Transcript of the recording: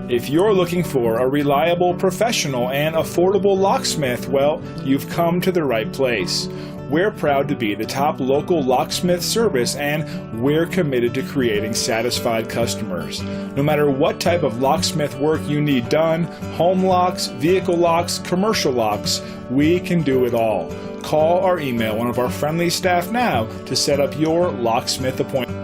If you're looking for a reliable, professional, and affordable locksmith, well, you've come to the right place. We're proud to be the top local locksmith service, and we're committed to creating satisfied customers. No matter what type of locksmith work you need done, home locks, vehicle locks, commercial locks, we can do it all. Call or email one of our friendly staff now to set up your locksmith appointment.